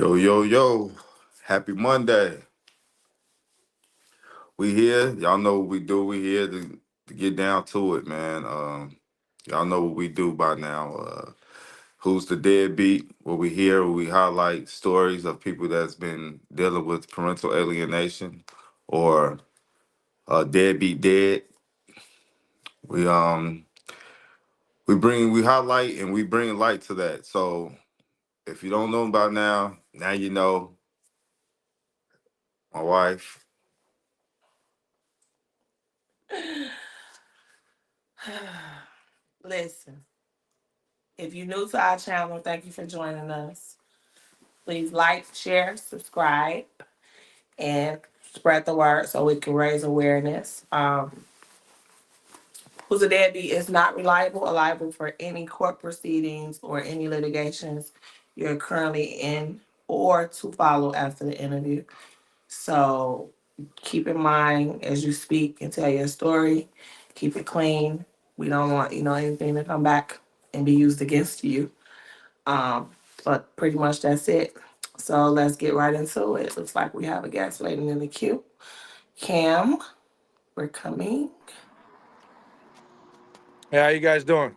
Yo, yo, yo. Happy Monday. We here. Y'all know what we do. We here to get down to it, man. Y'all know what we do by now. Who's the deadbeat? Where we here, where we highlight stories of people that's been dealing with parental alienation or deadbeat dead. We we highlight and we bring light to that. So if you don't know about now you know. My wife. Listen, if you're new to our channel, thank you for joining us. Please like, share, subscribe, and spread the word so we can raise awareness. Who's a deadbeat is not reliable or liable for any court proceedings or any litigations you're currently in or to follow after the interview. So keep in mind as you speak and tell your story, keep it clean. We don't want, anything to come back and be used against you. Um, but pretty much that's it. So let's get right into it. Looks like we have a guest waiting in the queue. Cam, we're coming. Hey, how you guys doing?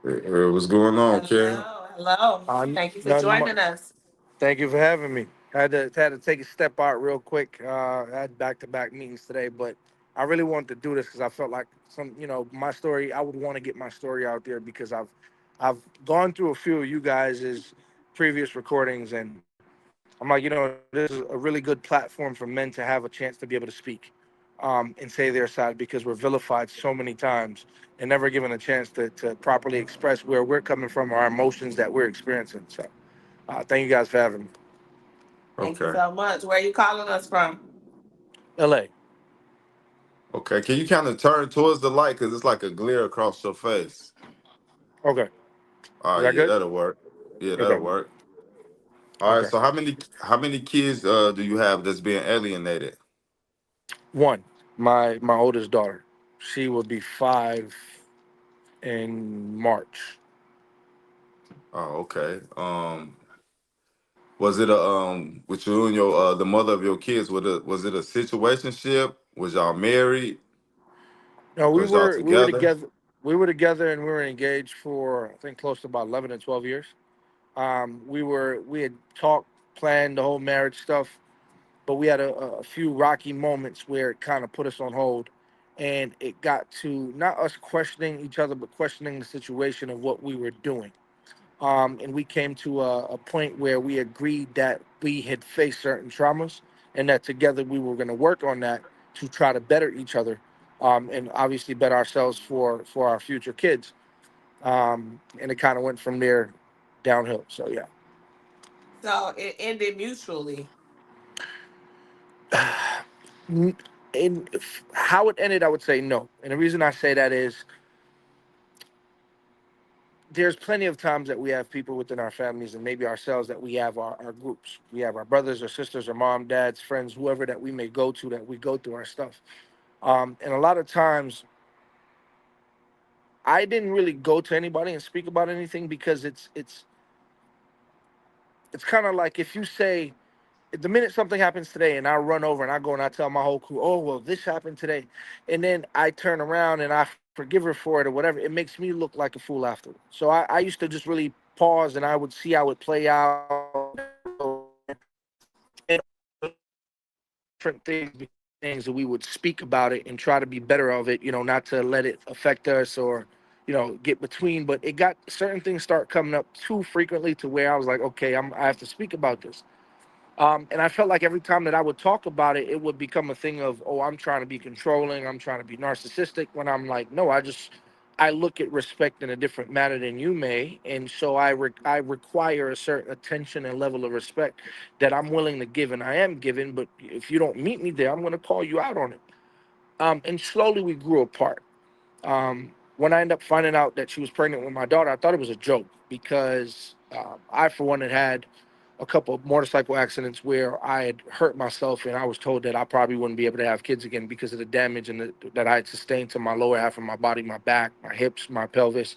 What's going on, Ken? Hello, hello. Thank you for Nothing joining us. Thank you for having me. I had to take a step out real quick. I had back-to-back meetings today, but I really wanted to do this because I felt like my story. I would want to get my story out there because I've gone through a few of you guys' previous recordings, and I'm like, this is a really good platform for men to have a chance to be able to speak, and say their side because we're vilified so many times and never given a chance to properly express where we're coming from, our emotions that we're experiencing. So, thank you guys for having me. Thank you Okay. so much. Where are you calling us from? LA. Okay. Can you kind of turn towards the light because it's like a glare across your face? Okay. All Is right. that Yeah, good? that'll work. Yeah, that'll Okay. work. All right. Okay. So how many kids do you have that's being alienated? One, my oldest daughter. She will be 5 in March. Oh, okay. Was it a with you and your the mother of your kids? Was it a situationship? Was y'all married? No, we Was y'all were we were together? together. We were together and we were engaged for I think close to about 11 and 12 years. We had talked, planned the whole marriage stuff, but we had a few rocky moments where it kind of put us on hold, and it got to not us questioning each other, but questioning the situation of what we were doing. And we came to a point where we agreed that we had faced certain traumas, and that together we were going to work on that to try to better each other, and obviously better ourselves for our future kids. And it kind of went from there downhill. So yeah. So it ended mutually. And how it ended, I would say no. And the reason I say that is there's plenty of times that we have people within our families and maybe ourselves that we have our groups. We have our brothers or sisters or mom, dads, friends, whoever that we may go to that we go through our stuff. And a lot of times I didn't really go to anybody and speak about anything because it's kind of like if you say the minute something happens today and I run over and I go and I tell my whole crew, oh, well, this happened today. And then I turn around and I forgive her for it or whatever. It makes me look like a fool afterward. So I used to just really pause and I would see how it play out. And different things that we would speak about it and try to be better of it, not to let it affect us or, get between. But it got certain things start coming up too frequently to where I was like, okay, I have to speak about this. And I felt like every time that I would talk about it, it would become a thing of, oh, I'm trying to be controlling, I'm trying to be narcissistic. When I'm like, no, I look at respect in a different manner than you may, and so I require a certain attention and level of respect that I'm willing to give, and I am giving. But if you don't meet me there, I'm going to call you out on it. And slowly we grew apart. When I ended up finding out that she was pregnant with my daughter, I thought it was a joke because I, for one, had a couple of motorcycle accidents where I had hurt myself, and I was told that I probably wouldn't be able to have kids again because of the damage that I had sustained to my lower half of my body, my back, my hips, my pelvis.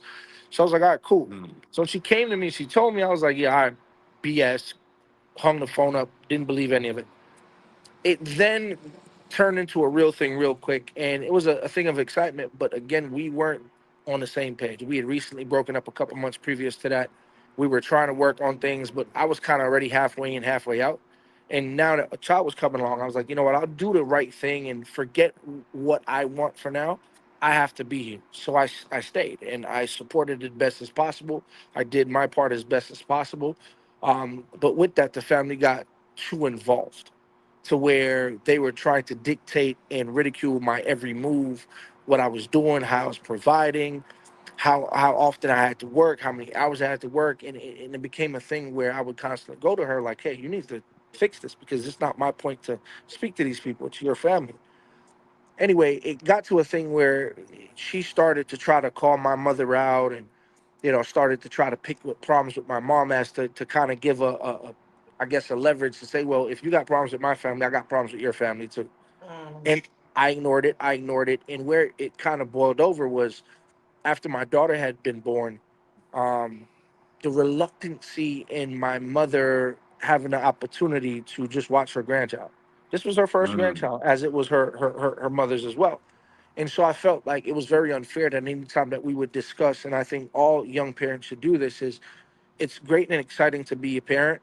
So I was like, all right, cool. Mm. So she came to me, she told me, I was like, yeah, all right, BS, hung the phone up, didn't believe any of it. It then turned into a real thing real quick, and it was a thing of excitement. But again, we weren't on the same page. We had recently broken up a couple months previous to that. We were trying to work on things, but I was kind of already halfway in, halfway out. And now that a child was coming along, I was like, you know what, I'll do the right thing and forget what I want for now. I have to be here. So I stayed and I supported it best as possible. I did my part as best as possible. But with that, the family got too involved to where they were trying to dictate and ridicule my every move, what I was doing, how I was providing, how often I had to work, how many hours I had to work, and it became a thing where I would constantly go to her like, "Hey, you need to fix this because it's not my point to speak to these people. It's your family." Anyway, it got to a thing where she started to try to call my mother out and started to try to pick what problems with my mom as to kind of give I guess a leverage to say, well, if you got problems with my family, I got problems with your family too. Mm. And I ignored it. I ignored it. And where it kind of boiled over was after my daughter had been born, um, the reluctancy in my mother having the opportunity to just watch her grandchild. This was her first Mm. grandchild, as it was her mother's as well. And so I felt like it was very unfair that any time that we would discuss, and I think all young parents should do this, is it's great and exciting to be a parent,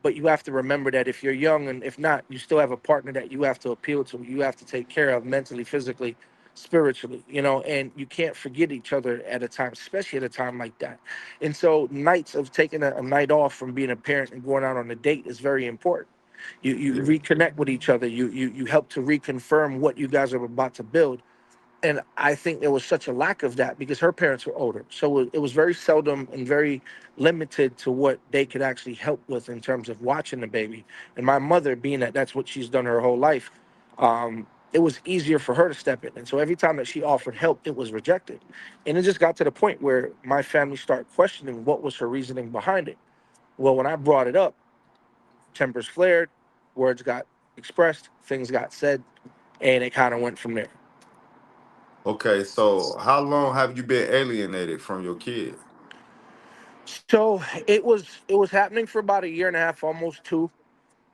but you have to remember that if you're young and if not, you still have a partner that you have to appeal to, you have to take care of mentally, physically, spiritually, and you can't forget each other at a time, especially at a time like that. And so nights of taking a night off from being a parent and going out on a date is very important. You Yeah. reconnect with each other. You help to reconfirm what you guys are about to build, and I think there was such a lack of that because her parents were older, so it was very seldom and very limited to what they could actually help with in terms of watching the baby. And my mother, being that that's what she's done her whole life, it was easier for her to step in. And so every time that she offered help, it was rejected, and it just got to the point where my family started questioning what was her reasoning behind it. Well, when I brought it up, tempers flared, words got expressed, things got said, and it kind of went from there. Okay, so how long have you been alienated from your kid? So it was happening for about a year and a half, almost two.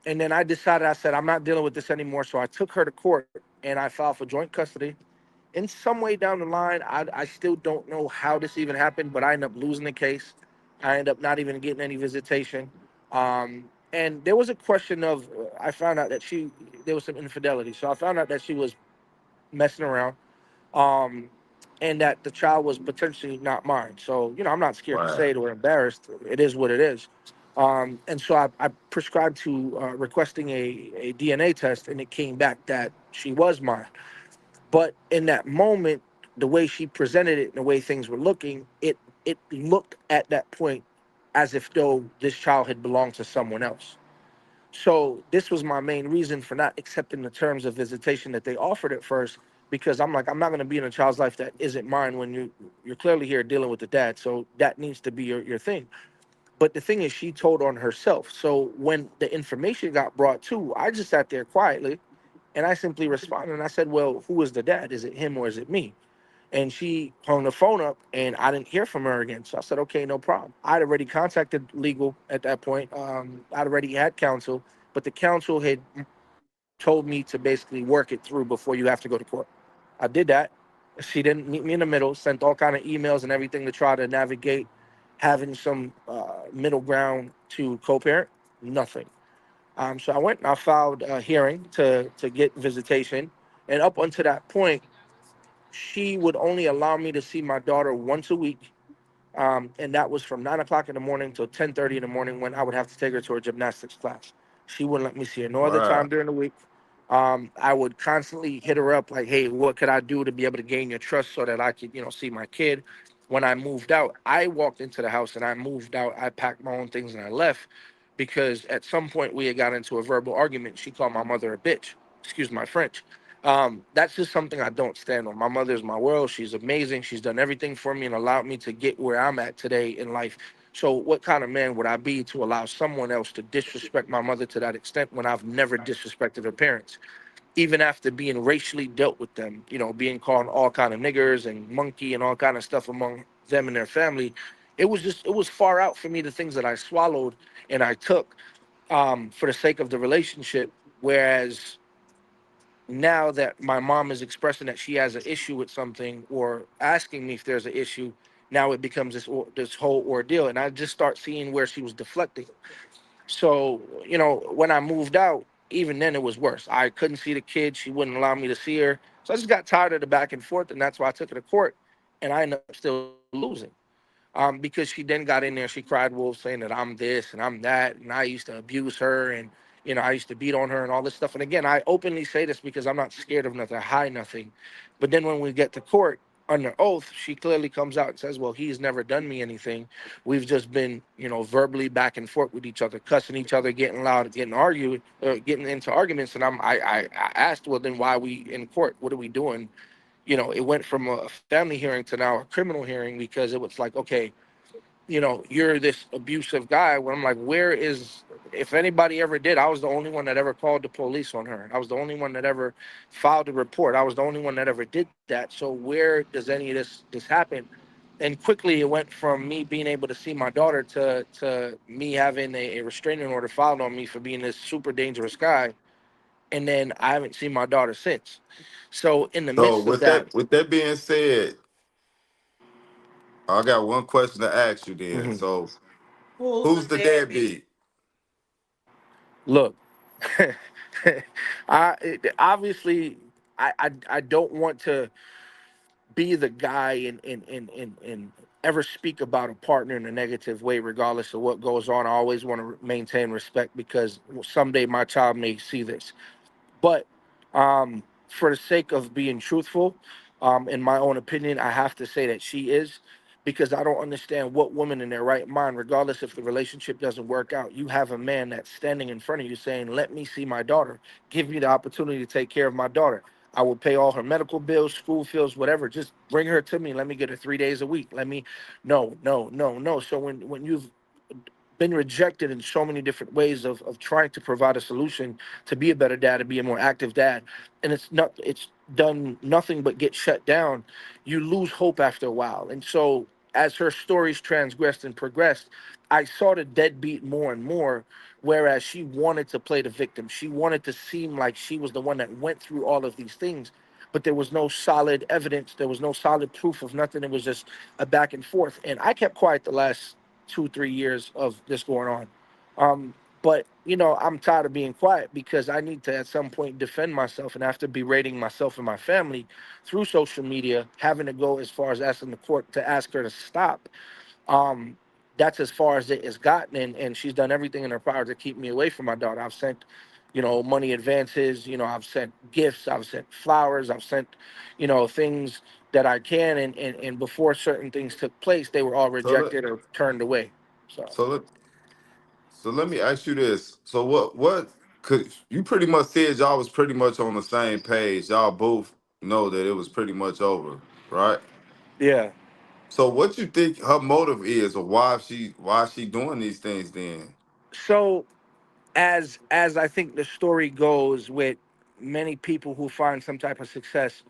And then I decided, I said, I'm not dealing with this anymore. So I took her to court and I filed for joint custody. In some way down the line, I still don't know how this even happened, but I ended up losing the case. I ended up not even getting any visitation. And there was a question of I found out that there was some infidelity. So I found out that she was messing around, um, and that the child was potentially not mine. So I'm not scared to say Wow. it or embarrassed. It is what it is. And so I prescribed to requesting a DNA test, and it came back that she was mine. But in that moment, the way she presented it and the way things were looking, it looked at that point as if though this child had belonged to someone else. So this was my main reason for not accepting the terms of visitation that they offered at first, because I'm like, I'm not going to be in a child's life that isn't mine when you're clearly here dealing with the dad. So that needs to be your thing. But the thing is, she told on herself. So when the information got brought to, I just sat there quietly and I simply responded and I said, well, who is the dad? Is it him or is it me? And she hung the phone up and I didn't hear from her again. So I said, okay, no problem. I'd already contacted legal at that point. I'd already had counsel, but the counsel had told me to basically work it through before you have to go to court. I did that. She didn't meet me in the middle, sent all kind of emails and everything to try to navigate having some middle ground to co-parent. Nothing. So I went and I filed a hearing to get visitation. And up until that point, she would only allow me to see my daughter once a week, and that was from 9 o'clock in the morning till 10:30 in the morning when I would have to take her to her gymnastics class. She wouldn't let me see her no other time Wow. during the week. I would constantly hit her up like, "Hey, what could I do to be able to gain your trust so that I could, see my kid?" When I moved out, I walked into the house and I moved out. I packed my own things and I left because at some point we had got into a verbal argument. She called my mother a bitch. Excuse my French. That's just something I don't stand on. My mother is my world. She's amazing. She's done everything for me and allowed me to get where I'm at today in life. So, what kind of man would I be to allow someone else to disrespect my mother to that extent when I've never disrespected her parents? Even after being racially dealt with them, being called all kind of niggers and monkey and all kind of stuff among them and their family, it was far out for me the things that I swallowed and I took. for the sake of the relationship. Whereas now that my mom is expressing that she has an issue with something or asking me if there's an issue, now it becomes this whole ordeal, and I just start seeing where she was deflecting. So, when I moved out, even then it was worse. I couldn't see the kid. She wouldn't allow me to see her. So I just got tired of the back and forth, and that's why I took her to court. And I ended up still losing. Because she then got in there, she cried wolf, saying that I'm this and I'm that, and I used to abuse her, and I used to beat on her and all this stuff. And again, I openly say this because I'm not scared of nothing, I hide nothing. But then when we get to court under oath, she clearly comes out and says, "Well, he's never done me anything. We've just been, verbally back and forth with each other, cussing each other, getting loud, getting into arguments." And I asked, "Well, then why are we in court? What are we doing?" It went from a family hearing to now a criminal hearing, because it was like, okay, you're this abusive guy. When I'm like, where is, if anybody ever did, I was the only one that ever called the police on her. I was the only one that ever filed a report. I was the only one that ever did that. So where does any of this happen? And quickly it went from me being able to see my daughter to me having a restraining order filed on me for being this super dangerous guy. And then I haven't seen my daughter since. So in the So midst of that, with that being said, I got one question to ask you then. mhm, So Who's the who's the deadbeat? deadbeat? look, obviously I don't want to be the guy and ever speak about a partner in a negative way, regardless of what goes on. I always want to maintain respect, because someday my child may see this. But for the sake of being truthful, in my own opinion, I have to say that she is, because I don't understand what woman in their right mind, regardless if the relationship doesn't work out, you have a man that's standing in front of you saying, "Let me see my daughter. Give me the opportunity to take care of my daughter. I will pay all her medical bills, school fees, whatever. Just bring her to me. Let me get her 3 days a week. Let me." No, no, no, no. So when you've been rejected in so many different ways of trying to provide a solution to be a better dad, to be a more active dad, and it's done nothing but get shut down, you lose hope after a while. And so as her stories transgressed and progressed, I saw the deadbeat more and more, whereas she wanted to play the victim. She wanted to seem like she was the one that went through all of these things, but there was no solid evidence, there was no solid proof of nothing. It was just a back and forth. And I kept quiet the last 2 3 years of this going on. But I'm tired of being quiet, because I need to at some point defend myself, and after berating myself and my family through social media, having to go as far as asking the court to ask her to stop. um, that's as far as it has gotten, and she's done everything in her power to keep me away from my daughter. I've sent, money advances. I've sent gifts. I've sent flowers. I've sent, things that I can, and before certain things took place, they were all So let rejected or turned away. So so let so let me ask you this. So what could you pretty much said y'all was pretty much on the same page. Y'all both know that it was pretty much over, right? yeah. So what you think her motive is, or why she doing these things then? So as I think the story goes with many people who find some type of success.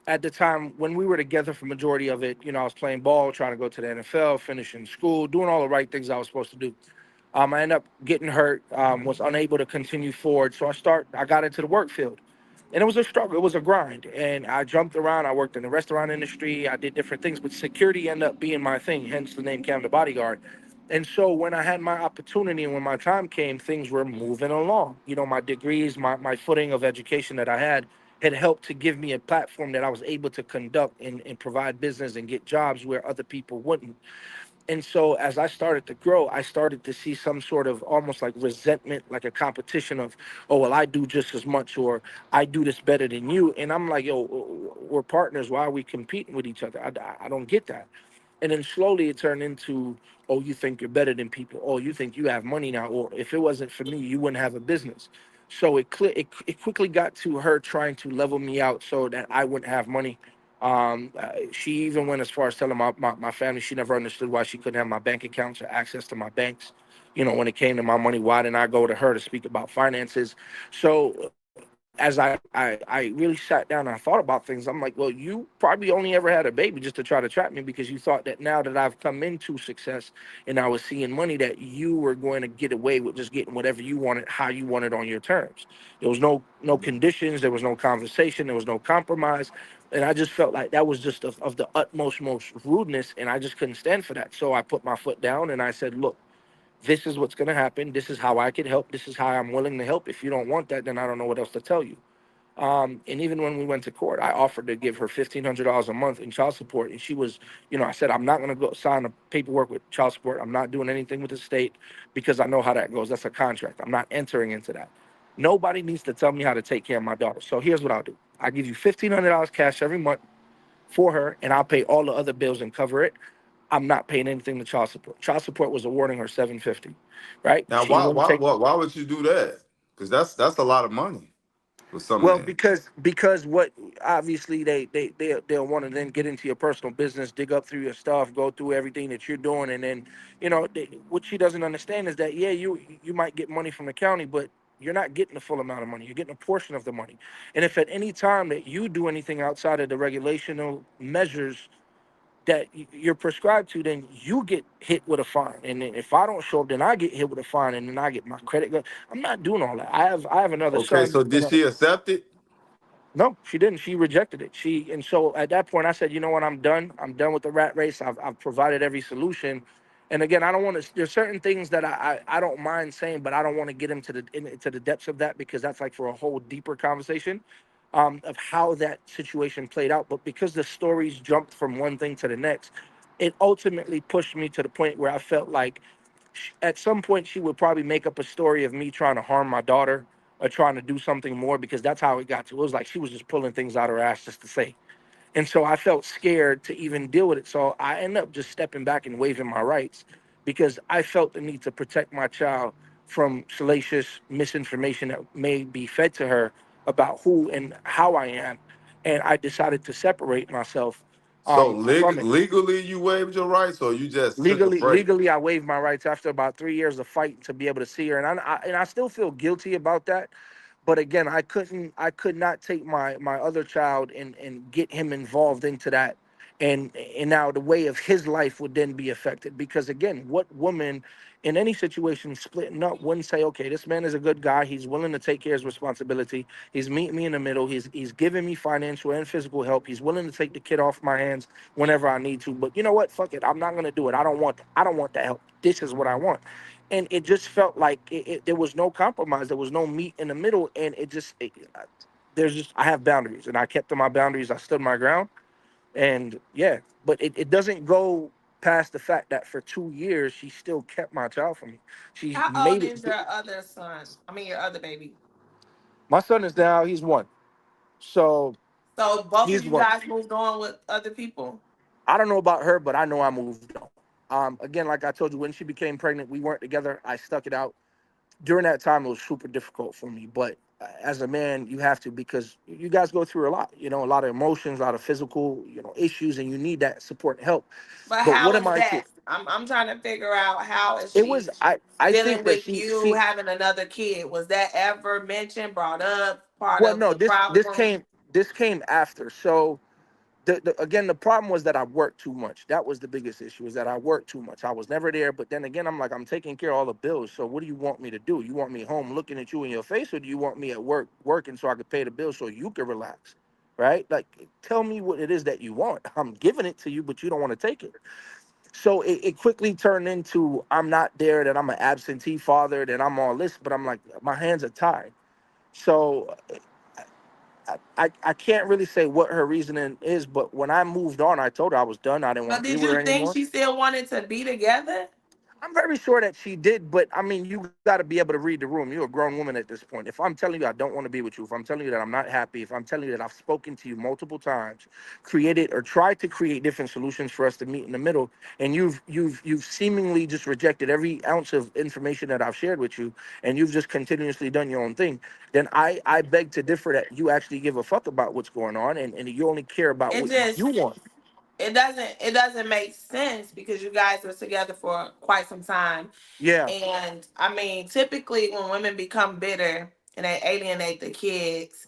At the time when we were together for majority of it, I was playing ball, trying to go to the NFL, finishing school, doing all the right things I was supposed to do. I ended up getting hurt, was unable to continue forward. So I got into the work field. And it was a struggle, it was a grind. And I jumped around, I worked in the restaurant industry, I did different things, but security ended up being my thing, hence the name Cam the Bodyguard. And so when I had my opportunity and when my time came, things were moving along. My degrees, my footing of education that I had helped to give me a platform that I was able to conduct and provide business and get jobs where other people wouldn't. And so as I started to grow, I started to see some sort of almost like resentment, like a competition of, "Oh, well, I do just as much," or "I do this better than you." And I'm like, "Yo, we're partners. Why are we competing with each other?" I don't get that. And then slowly it turned into, "Oh, you think you're better than people. Oh, you think you have money now. Or if it wasn't for me, you wouldn't have a business." So it quickly got to her trying to level me out so that I wouldn't have money. She even went as far as telling my family she never understood why she couldn't have my bank accounts or access to my banks. When it came to my money, why didn't I go to her to speak about finances? So as I really sat down and I thought about things, I'm like, well, you probably only ever had a baby just to try to trap me because you thought that now that I've come into success and I was seeing money, that you were going to get away with just getting whatever you wanted, how you wanted on your terms. There was no conditions, there was no conversation, there was no compromise. And I just felt like that was just of the utmost most rudeness, and I just couldn't stand for that. So I put my foot down and I said, look, this is what's going to happen. This is how I can help. This is how I'm willing to help. If you don't want that, then I don't know what else to tell you. And even when we went to court, I offered to give her $1,500 a month in child support, and she was, I said I'm not going to go sign a paperwork with child support. I'm not doing anything with the state because I know how that goes. That's a contract. I'm not entering into that. Nobody needs to tell me how to take care of my daughter. So here's what I'll do: I give you $1,500 cash every month for her, and I'll pay all the other bills and cover it. I'm not paying anything to child support. Child support was awarding her 750, right? Now, She wouldn't take. why would you do that? Because that's a lot of money for some Well, men. because what obviously they'll want to then get into your personal business, dig up through your stuff, go through everything that you're doing, and then what she doesn't understand is that, yeah, you might get money from the county, but you're not getting the full amount of money. You're getting a portion of the money. And if at any time that you do anything outside of the regulational measures that you're prescribed to, then you get hit with a fine. And then if I don't show up, then I get hit with a fine, and then I get my credit. I'm not doing all that. I have another Okay, son. so did she accept it? No, she didn't. She rejected it. And so at that point, I said, you know what? I'm done. I'm done with the rat race. I've provided every solution. And again, I don't want to. There's certain things that I don't mind saying, but I don't want to get into the depths of that because that's like for a whole deeper conversation, of how that situation played out. But because the stories jumped from one thing to the next, it ultimately pushed me to the point where I felt like at some point she would probably make up a story of me trying to harm my daughter or trying to do something more, because that's how it got to. It was like she was just pulling things out her ass just to say. And so I felt scared to even deal with it. So I ended up just stepping back and waiving my rights because I felt the need to protect my child from salacious misinformation that may be fed to her about who and how I am. And I decided to separate myself So from it. legally, you waived your rights, or you just took a break? Legally, I waived my rights after about 3 years of fighting to be able to see her, and I still feel guilty about that. But again, I could not take my other child and get him involved into that, and now the way of his life would then be affected, because again, what woman in any situation splitting up wouldn't say, okay, this man is a good guy, he's willing to take care of his responsibility, he's meeting me in the middle, he's giving me financial and physical help, he's willing to take the kid off my hands whenever I need to. But you know what? Fuck it. I'm not gonna do it. I don't want that help. This is what I want. And it just felt like there was no compromise. There was no meat in the middle. And there's just, I have boundaries, and I kept to my boundaries. I stood my ground. And yeah, but it doesn't go past the fact that for 2 years she still kept my child from me. She How old made it. is your other son? I mean, your other baby. My son is now, he's one. So So both of he's you one. guys moved on with other people. I don't know about her, but I know I moved on. Again, like I told you, when she became pregnant, we weren't together. I stuck it out. During that time, it was super difficult for me. But as a man, you have to, because you guys go through a lot, a lot of emotions, a lot of physical, issues, and you need that support and help. But But how what am was I to? that? I'm trying to figure out how is It she was I think dealing that with she you she having another kid. Was that ever mentioned, brought up, part well, of no, the this problem? came after. So again, the problem was that I worked too much. That was the biggest issue, is that I worked too much. I was never there. But then again, I'm like, I'm taking care of all the bills. So what do you want me to do? You want me home looking at you in your face, or do you want me at work working so I could pay the bills so you can relax? Right? Like, tell me what it is that you want. I'm giving it to you, but you don't want to take it. So it quickly turned into, I'm not there, that I'm an absentee father, that I'm all this, but I'm like, my hands are tied. So I can't really say what her reasoning is, but when I moved on, I told her I was done. I didn't want But to be did with you her think anymore. she still wanted to be together? I'm very sure that she did, but I mean, you got to be able to read the room. You're a grown woman at this point. If I'm telling you I don't want to be with you, if I'm telling you that I'm not happy, if I'm telling you that I've spoken to you multiple times, created or tried to create different solutions for us to meet in the middle, and you've seemingly just rejected every ounce of information that I've shared with you, and you've just continuously done your own thing, then I beg to differ that you actually give a fuck about what's going on, and you only care about It what just you want. it doesn't make sense because you guys were together for quite some time. Yeah. And I mean, typically when women become bitter and they alienate the kids,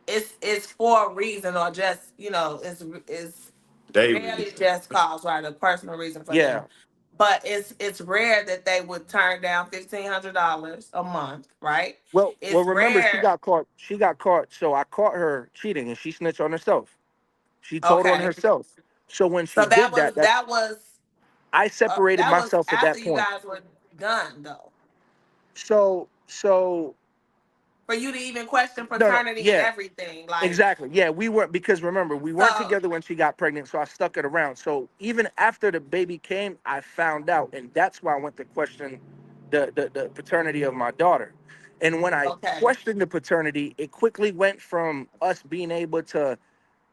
it's for a reason, or just, it's Day rarely reason. just cause, right, a personal reason for Yeah. them. But it's rare that they would turn down $1,500 a month, right? Well, It's remember she rare. got caught. She got caught. So I caught her cheating, and she snitched on herself. She told on Okay, herself. So when she so did that, that I separated that was myself at after that you point. guys were done, though, So for you to even question no, no, paternity and yeah, everything, like. exactly. Yeah, we weren't, because remember, we weren't So together when she got pregnant, so I stuck it around. So even after the baby came, I found out, and that's why I went to question the paternity of my daughter. And when I okay. questioned the paternity, it quickly went from us being able to,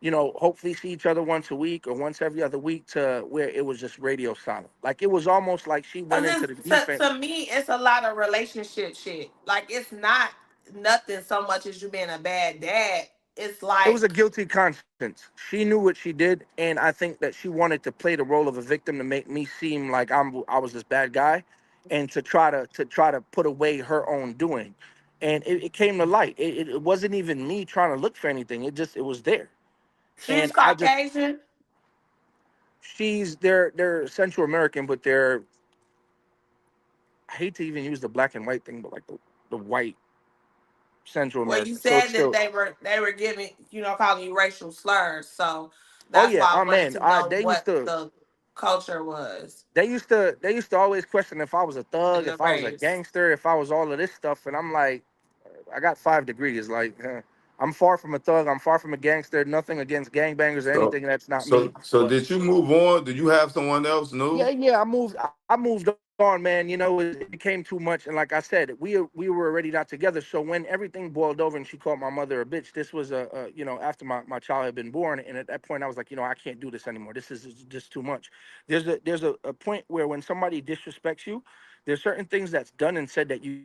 hopefully see each other once a week or once every other week, to where it was just radio silent. Like it was almost like she went Cause into the it's deep end. to me, it's a lot of relationship shit. Like it's not nothing so much as you being a bad dad. It's It was a like, guilty conscience. She knew what she did, and I think that she wanted to play the role of a victim to make me seem like I was this bad guy, and to try to put away her own doing. And it came to light. It wasn't even me trying to look for anything. It was there. she's And I just Caucasian. they're Central American, but they're, I hate to even use the black and white thing, but like the white Central Well, you American. So it's said that still, they were giving, calling you racial slurs. So oh that's yeah, why I oh wanted man, to know they used what to the culture was they used to always question if I was a thug, in the if I was a race. gangster, if I was all of this stuff, and I'm like, I got 5 degrees. Like, I'm far from a thug. I'm far from a gangster. Nothing against gangbangers or So anything. That's not me. so But did you move on? Did you have someone else yeah, new? yeah, I moved on, man. It became too much, and like I said, we were already not together. So when everything boiled over and she called my mother a bitch, this was after my child had been born, and at that point I was like, I can't do this anymore. This is just too much. There's a point where when somebody disrespects you, there's certain things that's done and said that you can't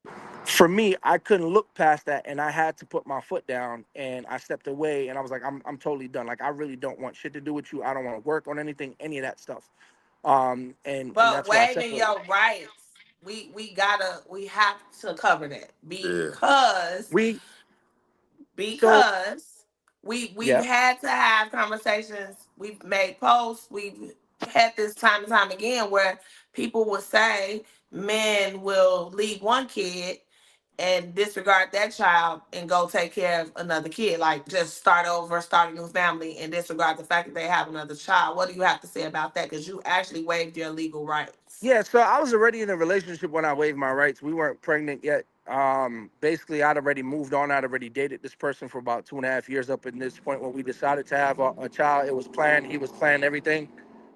do anymore. For me, I couldn't look past that, and I had to put my foot down, and I stepped away, and I was like, I'm totally done. Like, I really don't want shit to do with you. I don't want to work on anything, any of that stuff. And But that's why I waiving separated. your rights, we have to cover that Yeah. We so because we've yeah. had to have conversations. We've made posts. We've had this time and time again where people will say men will leave one kid and disregard that child and go take care of another kid, like just start over, start a new family, and disregard the fact that they have another child. What do you have to say about that? Because you actually waived your legal rights. Yeah, so I was already in a relationship when I waived my rights. We weren't pregnant yet. Basically, I'd already moved on. I'd already dated this person for about 2.5 years up in this point when we decided to have a child. It was planned. He was planned everything.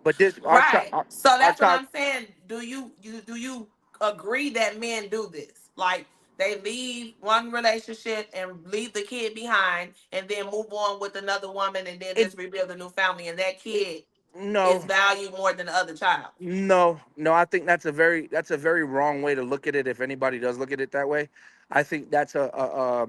But this our child, Right. So our that's what child. I'm saying. Do you agree that men do this? Like they leave one relationship and leave the kid behind and then move on with another woman and then It, just rebuild a new family, and that it kid is no, valued more than the other child. no. I think that's a very wrong way to look at it. If anybody does look at it that way, I think that's a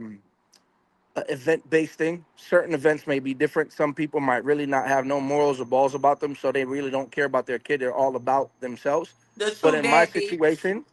event-based thing. Certain events may be different. Some people might really not have no morals or balls about them, so they really don't care about their kid. They're all about themselves. The But true in my deadbeats. situation,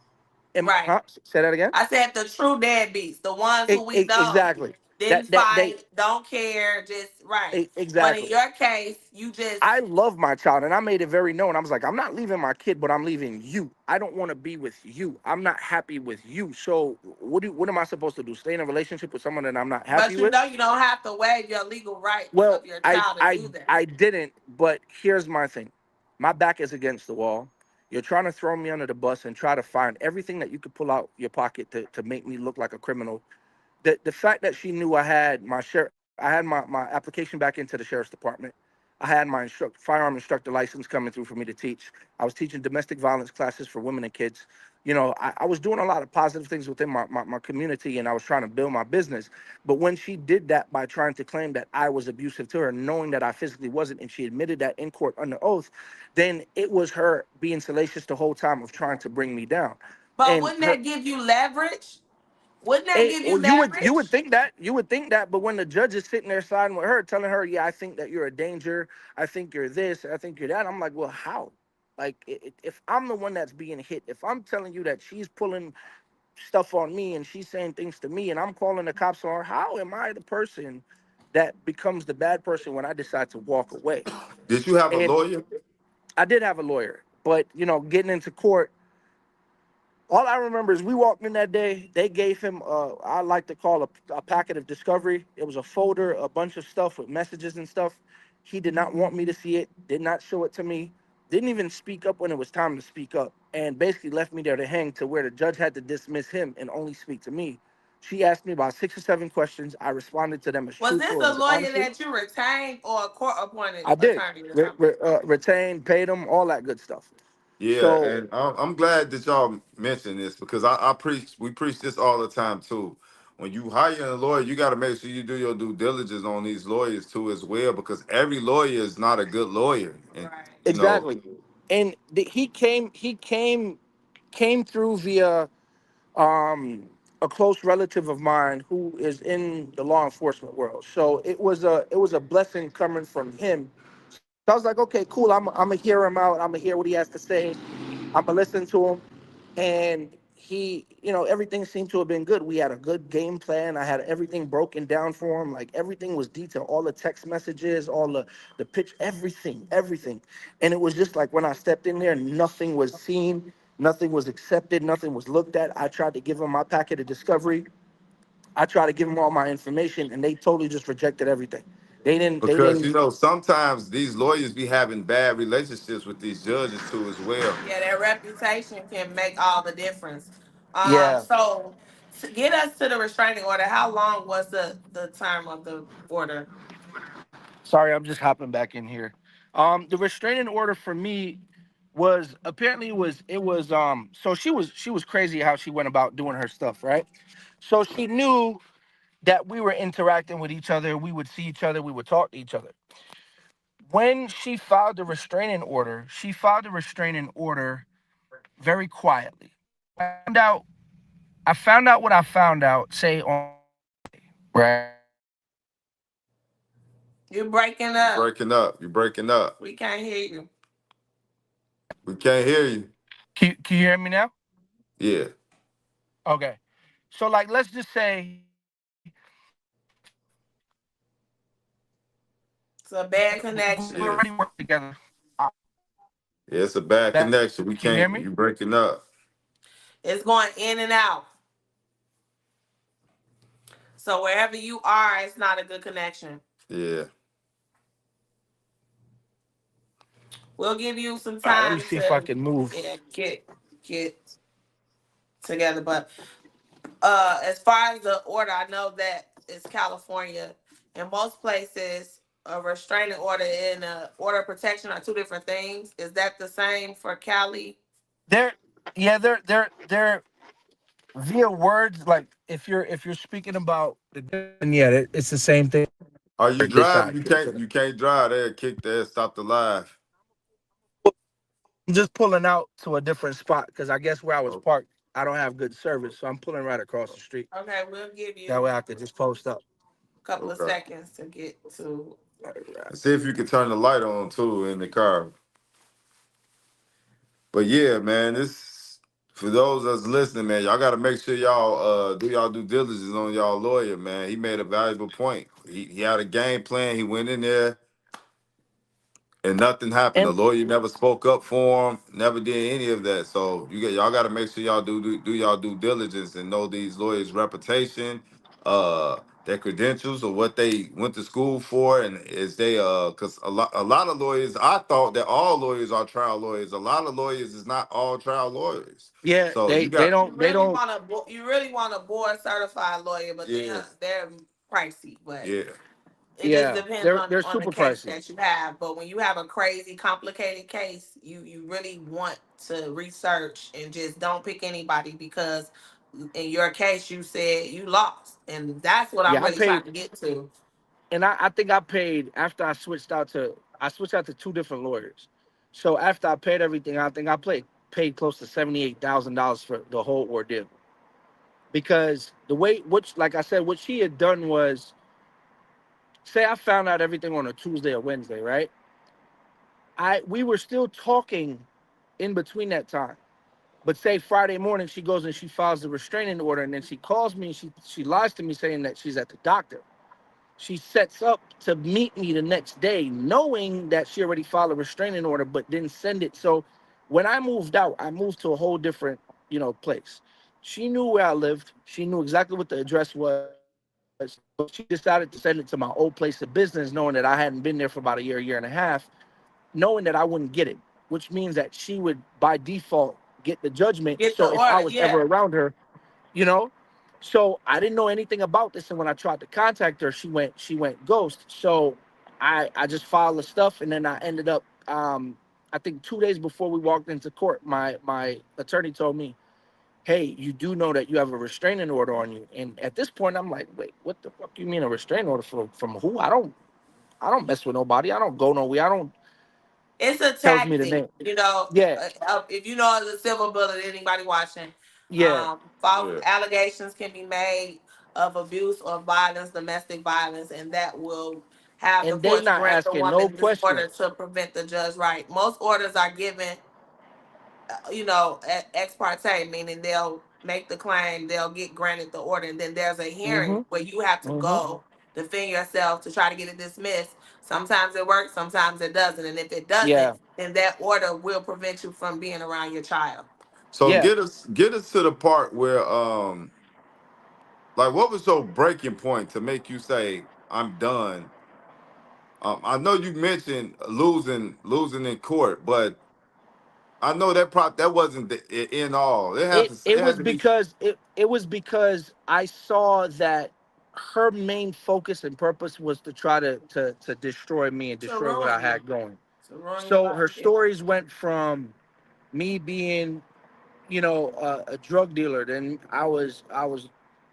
Right. say that again. I said the true deadbeats, the ones who we know Exactly. didn't That they fight, don't care, just right. But in exactly. your case, you just. I love my child, and I made it very known. I was like, I'm not leaving my kid, but I'm leaving you. I don't want to be with you. I'm not happy with you. So what am I supposed to do? Stay in a relationship with someone that I'm not happy But you with? know you don't have to waive your legal rights Well, of your I child to I do that. I didn't, but here's my thing. My back is against the wall. You're trying to throw me under the bus and try to find everything that you could pull out your pocket to make me look like a criminal. The fact that she knew I had my application back into the sheriff's department. I had my firearm instructor license coming through for me to teach. I was teaching domestic violence classes for women and kids. I was doing a lot of positive things within my community, and I was trying to build my business. But when she did that by trying to claim that I was abusive to her, knowing that I physically wasn't, and she admitted that in court under oath, then it was her being salacious the whole time of trying to bring me down. But And wouldn't her that give you leverage? Wouldn't that give you well, you would leverage? think that, but when the judge is sitting there siding with her, telling her, "Yeah, I think that you're a danger. I think you're this. I think you're that." I'm like, "Well, how? Like, if I'm the one that's being hit, if I'm telling you that she's pulling stuff on me and she's saying things to me and I'm calling the cops on her. How am I the person that becomes the bad person when I decide to walk away? Did you have a And lawyer? I did have a lawyer, but getting into court, all I remember is we walked in that day. They gave him, I like to call a packet of discovery. It was a folder, a bunch of stuff with messages and stuff. He did not want me to see it, did not show it to me, didn't even speak up when it was time to speak up, and basically left me there to hang to where the judge had to dismiss him and only speak to me. She asked me about 6 or 7 questions. I responded to them as Was this truthful and a as lawyer honestly. that you retained or a court appointed I did. attorney or something? Retained, paid them, all that good stuff. Yeah, So and I'm glad that y'all mentioned this because I preach, we preach this all the time too. When you hire a lawyer, you got to make sure you do your due diligence on these lawyers too as well, because every lawyer is not a good lawyer, and Right. you know, exactly. And he came through via um a close relative of mine who is in the law enforcement world. So it was a blessing coming from him. So I was like, okay, cool. I'm gonna hear him out. I'm gonna hear what he has to say. I'm gonna listen to him. And he, everything seemed to have been good. We had a good game plan. I had everything broken down for him. Like everything was detailed, all the text messages, all the pitch, everything. And it was just like when I stepped in there, nothing was seen, nothing was accepted, nothing was looked at. I tried to give him my packet of discovery. I tried to give them all my information, and they totally just rejected everything. They didn't. They because didn't. sometimes these lawyers be having bad relationships with these judges too as well. Yeah, their reputation can make all the difference. Yeah. So to get us to the restraining order, how long was the term of the order? Sorry, I'm just hopping back in here. The restraining order for me was apparently it was so she was crazy how she went about doing her stuff, right? So she knew that we were interacting with each other, we would see each other, we would talk to each other. When she filed the restraining order, she filed the restraining order very quietly. I found out what I found out, say on right. You're breaking You're up. breaking up. You're breaking up. We can't hear you. We can't hear you. Can you hear me now? Yeah. Okay. So like let's just say It's a bad we already connection. Yeah. work together. Uh, Yeah, it's a bad That connection. We can you hear can't. me? You breaking up. It's going in and out. So wherever you are, it's not a good connection. Yeah. We'll give you some All right, let me time see if I to, can move. yeah, get together. But as far as the order, I know that it's California. In most places, a restraining order and a order of protection are two different things. Is that the same for Cali? They're yeah, they're via words. Like if you're speaking about the different, yeah, it's the same thing. Are you This driving? side. You can't. You can't drive there. Kick that. Stop the live. I'm just pulling out to a different spot because I guess where I was Oh, parked, I don't have good service, so I'm pulling right across the street. Okay, we'll give That you way I could just post up. a couple of okay. seconds to get to. All right. And see if you can turn the light on too in the car. But yeah, man, this for those that's listening, man, y'all got to make sure y'all do y'all due diligence on y'all lawyer, man. He made a valuable point. He had a game plan. He went in there and nothing happened. The And lawyer never spoke up for him, never did any of that. So y'all got to make sure y'all do y'all due diligence and know these lawyers' reputation, their credentials, or what they went to school for, and is they because a lot of lawyers, I thought that all lawyers are trial lawyers. A lot of lawyers is not all trial lawyers. yeah, So they you they got You don't they really don't want a you really want a board certified lawyer, but yeah they're pricey. But yeah it just yeah depends they're on the super case pricey. that you have. But when you have a crazy complicated case, you really want to research and just don't pick anybody because in your case you said you lost, and that's what I'm Yeah, I really trying paid, to get to. and I think I paid after I switched out to two different lawyers. So after I paid everything, I think I paid close to $78,000 for the whole ordeal. Because the way, which like I said, what she had done was, say I found out everything on a Tuesday or Wednesday, right? We were still talking in between that time. But say Friday morning she goes and she files the restraining order, and then she calls me and she lies to me saying that she's at the doctor. She sets up to meet me the next day, knowing that she already filed a restraining order, but didn't send it. So when I moved out, I moved to a whole different, place. She knew where I lived. She knew exactly what the address was, but she decided to send it to my old place of business, knowing that I hadn't been there for about a year, year and a half, knowing that I wouldn't get it, which means that she would by default get the judgment. Get So the if I order, was ever yeah. around her, you know, so I didn't know anything about this, and when I tried to contact her, she went ghost. So I just filed the stuff, and then I ended up, I think 2 days before we walked into court, my attorney told me, hey, you do know that you have a restraining order on you. And at this point I'm like, wait, what the fuck you mean a restraining order from who? I don't mess with nobody. I don't go nowhere. I don't. It's a Tells me the tactic, name. you know. Yeah, If you know the civil bullet, anybody watching, yeah. false Yeah. allegations can be made of abuse or violence, domestic violence, and that will have the And they courts not grant the asking no woman this order questions. to prevent the judge right. Most orders are given, ex parte, meaning they'll make the claim, they'll get granted the order, and then there's a hearing Mm-hmm. where you have to Mm-hmm. go defend yourself to try to get it dismissed. Sometimes it works, sometimes it doesn't, and if it doesn't, Yeah. then that order will prevent you from being around your child. So Yeah. get us to the part where like what was your breaking point to make you say I'm done? I know you mentioned losing in court, but I know that wasn't the in all. it It it had was to be because it was because I saw that her main focus and purpose was to try to destroy me and To destroy what I ruin you, had going. to ruin your So life. her Yeah. stories went from me being, a drug dealer, then I was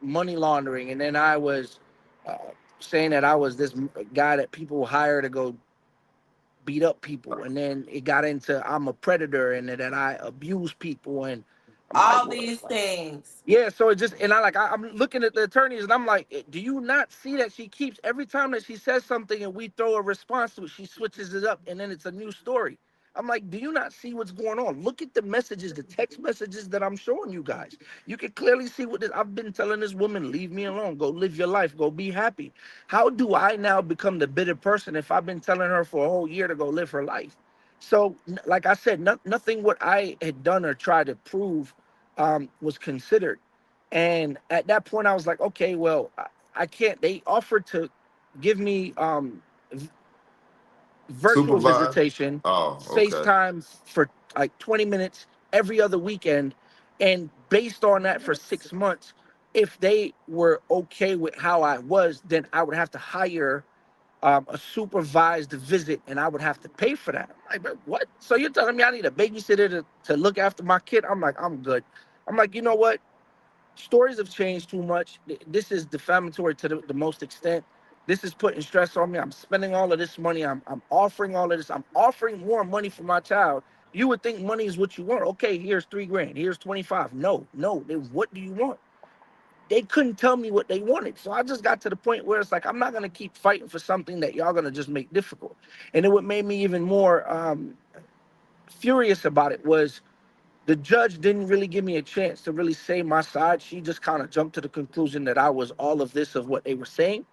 money laundering, and then I was uh, saying that I was this guy that people hire to go beat up people, and then it got into I'm a predator and that I abuse people, and I'm like, All well, these things. yeah, so it just and I'm looking at the attorneys and I'm like, do you not see that she keeps every time that she says something and we throw a response to it, she switches it up and then it's a new story. I'm like, do you not see what's going on? Look at the messages, the text messages that I'm showing you guys. You can clearly see what this. I've been telling this woman, leave me alone, go live your life, go be happy. How do I now become the bitter person if I've been telling her for a whole year to go live her life? So, like I said, nothing what I had done or tried to prove was considered. And at that point, I was like, okay, well, I can't. They offered to give me virtual supervised. visitation, Oh, okay. FaceTime for like 20 minutes every other weekend. And based on that for 6 months, if they were okay with how I was, then I would have to hire a supervised visit and I would have to pay for that. I'm like, "But what? So you're telling me I need a babysitter to look after my kid?" I'm like, I'm good. I'm like, you know what? Stories have changed too much. This is defamatory to the most extent. This is putting stress on me. I'm spending all of this money. I'm offering all of this. I'm offering more money for my child. You would think money is what you want. Okay, here's 3 grand. Here's 25. No, no. Then what do you want? They couldn't tell me what they wanted. So I just got to the point where it's like, I'm not going to keep fighting for something that y'all going to just make difficult. And then what made me even more furious about it was the judge didn't really give me a chance to really say my side. She just kind of jumped to the conclusion that I was all of this of what they were saying.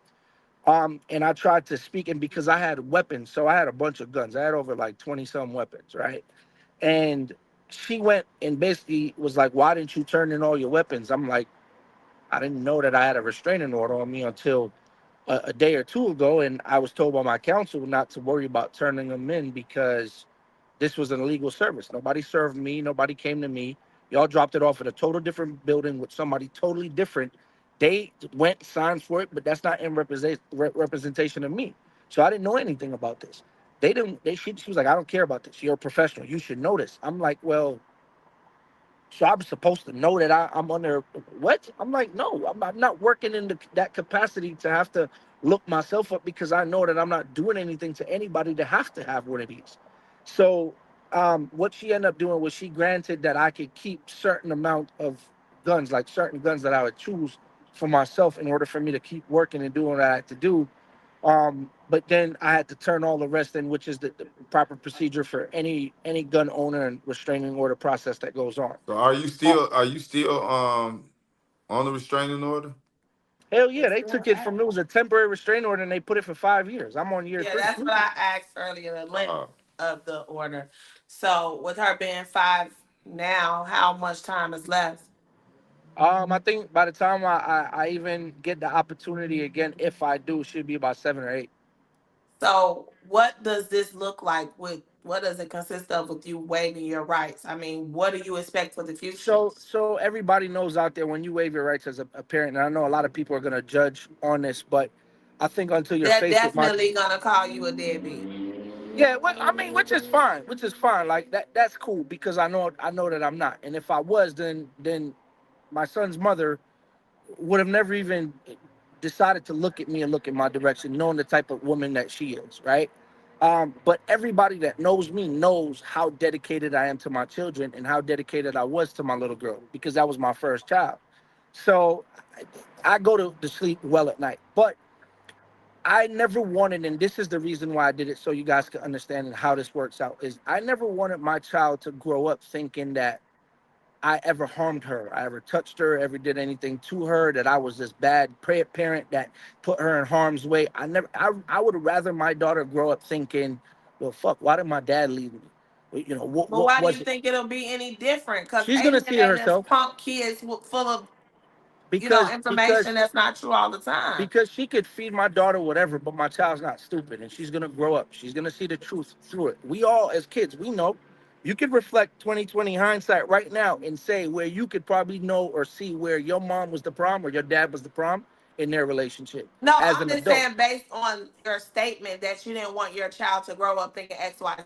And I tried to speak, and because I had weapons, so I had a bunch of guns. I had over like 20 some weapons, right? And she went and basically was like, "Why didn't you turn in all your weapons?" I'm like, I didn't know that I had a restraining order on me until a day or two ago, and I was told by my counsel not to worry about turning them in because this was an illegal service. Nobody served me. Nobody came to me. Y'all dropped it off at a total different building with somebody totally different. They went, signed for it, but that's not in representation of me. So I didn't know anything about this. They didn't. She was like, I don't care about this. You're a professional. You should know this. I'm like, well, so I'm supposed to know that I'm under what? I'm like, no, I'm not working in that capacity to have to look myself up because I know that I'm not doing anything to anybody to have to have one of these. So what she ended up doing was she granted that I could keep certain amount of guns, like certain guns that I would choose for myself in order for me to keep working and doing what I had to do. But then I had to turn all the rest in, which is the proper procedure for any gun owner and restraining order process that goes on. So Uh, are you still on the restraining order? Hell It's yeah, they still took it from, it active. was a temporary restraining order and they put it for 5 years. I'm on year Yeah, three. that's what I asked earlier, the length Uh, of the order. So with her being 5 now, how much time is left? I think by the time I even get the opportunity again, if I do, should be about 7 or 8. So what does this look like with what does it consist of with you waiving your rights? I mean, what do you expect for the future? So everybody knows out there when you waive your rights as a parent, and I know a lot of people are gonna judge on this, but I think until you're They're faced with my, definitely gonna call you a deadbeat. yeah, I mean, which is fine. Like that's cool because I know that I'm not, and if I was, then my son's mother would have never even decided to look at me and look in my direction, knowing the type of woman that she is, right? But everybody that knows me knows how dedicated I am to my children and how dedicated I was to my little girl because that was my first child. So I go to sleep well at night. But I never wanted, and this is the reason why I did it, so you guys can understand how this works out, is I never wanted my child to grow up thinking that I ever harmed her, I ever touched her, ever did anything to her, that I was this bad parent that put her in harm's way. I would rather my daughter grow up thinking, well, fuck, why did my dad leave me? You know, But what why do you was it? think it'll be any different? Because She's gonna see it alienating herself punk kids full of, because information that's not true all the time. because she could feed my daughter whatever, but my child's not stupid, and she's gonna grow up. She's gonna see the truth through it. We all, as kids, we know. You could reflect 2020 hindsight right now and say where you could probably know or see where your mom was the problem or your dad was the problem in their relationship No, as I'm an just adult. saying based on your statement that you didn't want your child to grow up thinking X, Y,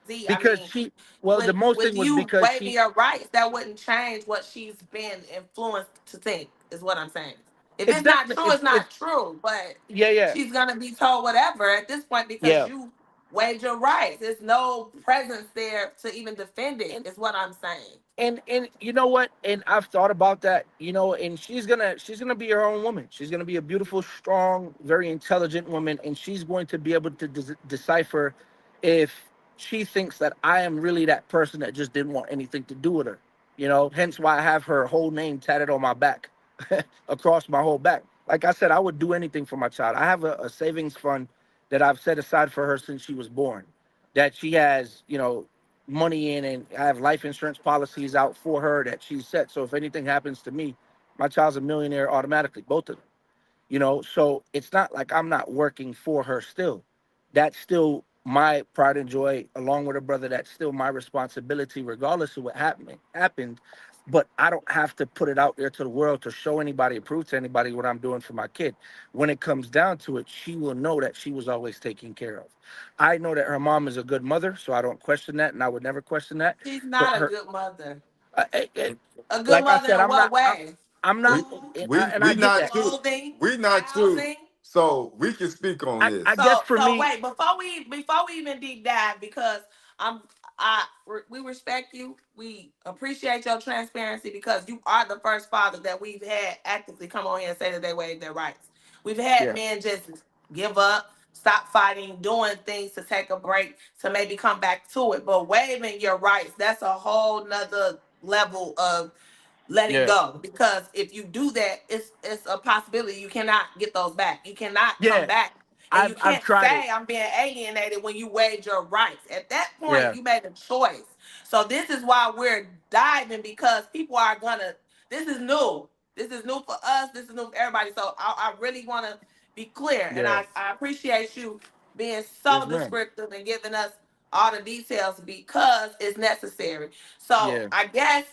Z. I mean, Because she, well, the with most thing you was because waiving she, your rights, that wouldn't change what she's been influenced to think. Is what I'm saying. If it's it's not definitely, true, it's it's not true. But yeah, yeah, she's gonna be told whatever at this point because yeah. you waived your rights. There's no presence there to even defend it. And Is what I'm saying. and you know what, and I've thought about that, and she's gonna be her own woman. She's gonna be a beautiful, strong, very intelligent woman, and she's going to be able to decipher if she thinks that I am really that person that just didn't want anything to do with her. Hence why I have her whole name tatted on my back, across my whole back. Like I said, I would do anything for my child. I have a savings fund that I've set aside for her since she was born, that she has, money in, and I have life insurance policies out for her that she's set. So if anything happens to me, my child's a millionaire automatically, both of them. So it's not like I'm not working for her still. That's still my pride and joy, along with her brother. That's still my responsibility, regardless of what happened. But I don't have to put it out there to the world to show anybody or prove to anybody what I'm doing for my kid. When it comes down to it, she will know that she was always taken care of. I know that her mom is a good mother, so I don't question that, and I would never question that. She's But not a her, good mother. I, A good like I mother said, in I'm what not. way? I'm not, we Food, and I we get not that. you. clothing, We not you. housing. So we can speak on I this. guess So for so me, wait, before we even deep dive, because I'm we respect you. We appreciate your transparency because you are the first father that we've had actively come on here and say that they waived their rights. We've had yeah, men just give up, stop fighting, doing things to take a break to maybe come back to it. But waiving your rights, that's a whole nother level of letting yeah, go, because if you do that, it's a possibility you cannot get those back. You cannot come yeah. back, and you I've can't tried it. say I'm being alienated when you waived your rights. At that point, Yeah, you made a choice. So this is why we're diving, because people are gonna. This is new. This is new for us. This is new for everybody. So I really want to be clear, and yeah. I appreciate you being Yes, so ma'am. descriptive and giving us all the details because it's necessary. So Yeah, I guess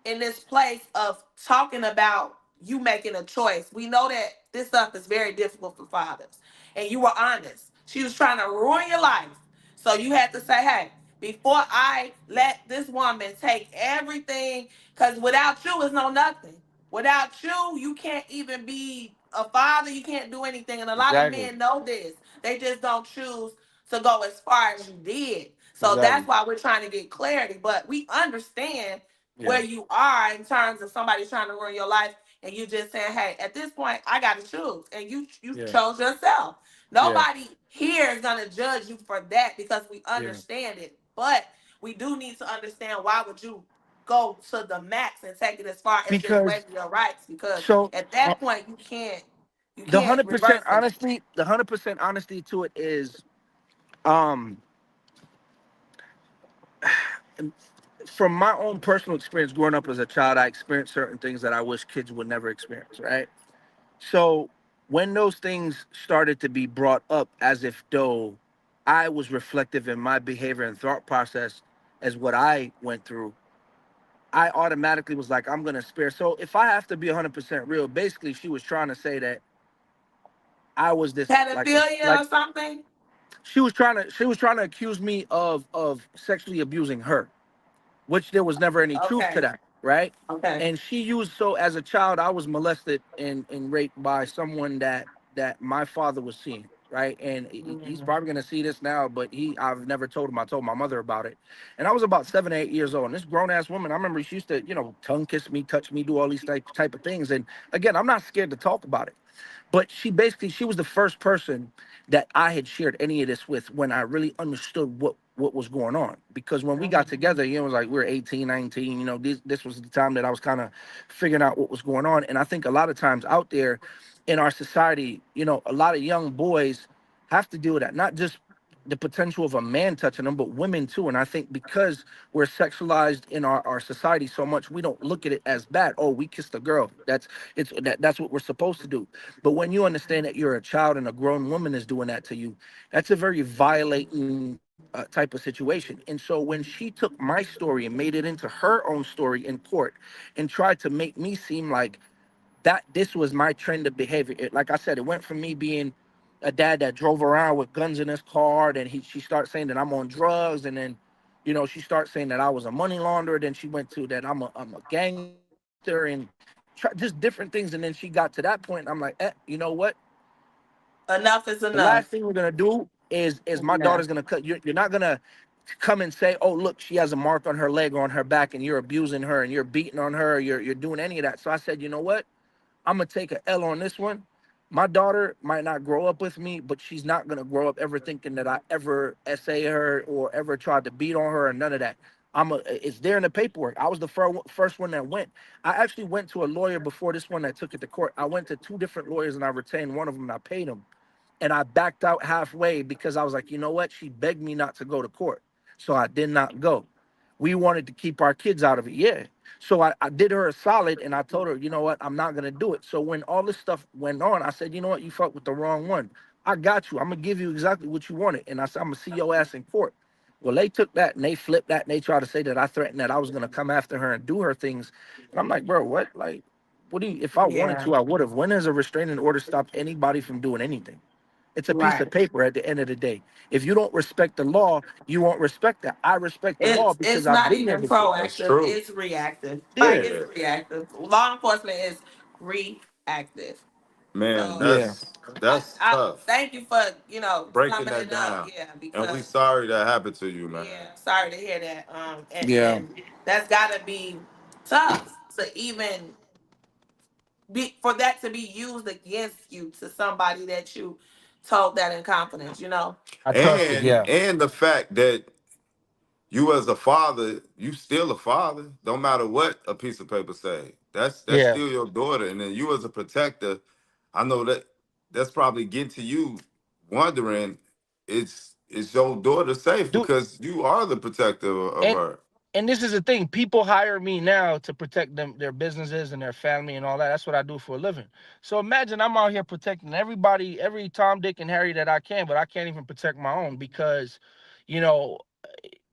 in this place of talking about you making a choice, we know that this stuff is very difficult for fathers. And you were honest. She was trying to ruin your life. So you had to say, hey, before I let this woman take everything, because without you, it's no nothing. Without you, you can't even be a father. You can't do anything. And a lot of exactly, men know this. They just don't choose to go as far as you did. So that's exactly. why we're trying to get clarity. But we understand Yeah, where you are in terms of somebody trying to ruin your life, and you just saying, hey, at this point I gotta choose, and you yeah, chose yourself. Yeah. Nobody here is gonna judge you for that because we Yeah. understand it. But we do need to understand why would you go to the max and take it as far as just Because waiving your rights? Because so at uh, that point you the can't 100% reverse it. honesty, the 100% honesty to it is, um, from my own personal experience growing up as a child, I experienced certain things that I wish kids would never experience. Right. So when those things started to be brought up as if though I was reflective in my behavior and thought process as what I went through, I automatically was like, I'm gonna spare. So if I have to be 100% real, basically she was trying to say that I was this Pedophilia or something? she was trying to accuse me of sexually abusing her, which there was never any truth to Okay. that, right? Okay. And she used, so as a child, I was molested and raped by someone that my father was seeing, right? And he's Mm. probably gonna see this now, but I've never told him. I told my mother about it, and I was about 7 or 8 years old. And this grown ass woman, I remember she used to, tongue kiss me, touch me, do all these type of things. And again, I'm not scared to talk about it, but she was the first person that I had shared any of this with when I really understood what was going on. Because when we got together, it was like we were 18, 19. This was the time that I was kind of figuring out what was going on. And I think a lot of times out there in our society, a lot of young boys have to deal with that. Not just the potential of a man touching them, but women too. And I think because we're sexualized in our society so much, we don't look at it as bad. Oh, we kissed a girl. That's what we're supposed to do. But when you understand that you're a child and a grown woman is doing that to you, that's a very violating type of situation. And so when she took my story and made it into her own story in court and tried to make me seem like that this was my trend of behavior. Like I said, it went from me being a dad that drove around with guns in his car, and she started saying that I'm on drugs, and then, she started saying that I was a money launderer. Then she went to that I'm a gangster and just different things. And then she got to that point, and I'm like, you know what? Enough is The last enough. thing we're gonna do is my Yeah. daughter's gonna cut. You're not gonna come and say, oh look, she has a mark on her leg or on her back, and you're abusing her and you're beating on her. You're doing any of that. So I said, you know what? I'm gonna take a L on this one. My daughter might not grow up with me, but she's not gonna grow up ever thinking that I ever essay her or ever tried to beat on her or none of that. It's there in the paperwork. I was the first one that went. I actually went to a lawyer before this one that took it to court. I went to two different lawyers and I retained one of them and I paid them, and I backed out halfway because I was like, you know what? She begged me not to go to court. So I did not go. We wanted to keep our kids out of it. Yeah. So I did her a solid and I told her, you know what? I'm not going to do it. So when all this stuff went on, I said, you know what? You fucked with the wrong one. I got you. I'm going to give you exactly what you wanted. And I said, I'm going to see your ass in court. Well, they took that and they flipped that and they tried to say that I threatened that I was going to come after her and do her things. And I'm like, bro, what? Like, what do you, if I wanted Yeah. to, I would have. When has a restraining order stopped anybody from doing anything? It's a piece of Right. paper at the end of the day. If you don't respect the law, you won't respect that. I respect the law It's because I've not been there even before. That's proactive, true. it's reactive. Like Yeah. it's Yeah. reactive. Law enforcement is reactive. Man, So Yeah. that's I tough. thank you for, Breaking summing that it up. down. Yeah, And we because sorry that happened to you, man. yeah, sorry to hear that. Yeah. And that's gotta be tough to even be for that to be used against you to somebody that you told that in confidence. I trusted. And Yeah. and the fact that you as a father, you still a father. Don't matter what a piece of paper say. That's Yeah. still your daughter. And then you as a protector, I know that that's probably getting to you wondering, is your daughter safe Dude, because you are the protector of and her. and this is the thing. People hire me now to protect their businesses and their family and all that. That's what I do for a living. So imagine I'm out here protecting everybody, every Tom, Dick, and Harry that I can, but I can't even protect my own because, you know,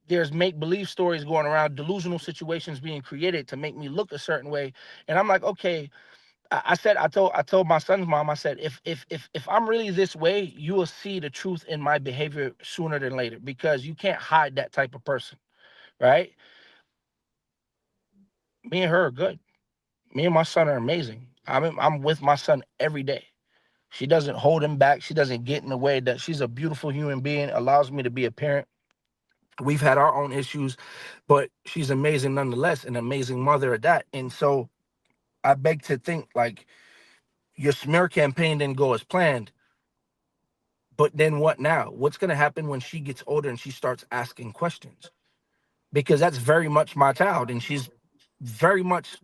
there's make believe stories going around, delusional situations being created to make me look a certain way. And I'm like, okay, I told my son's mom, I said, if I'm really this way, you will see the truth in my behavior sooner than later because you can't hide that type of person, right? Me and her are good. Me and my son are amazing. I'm with my son every day. She doesn't hold him back. She doesn't get in the way. That she's a beautiful human being, allows me to be a parent. We've had our own issues, but she's amazing nonetheless, an amazing mother at that. And so I beg to think like your smear campaign didn't go as planned, But then what now? What's going to happen when she gets older and she starts asking questions? Because that's very much my child, and she's very much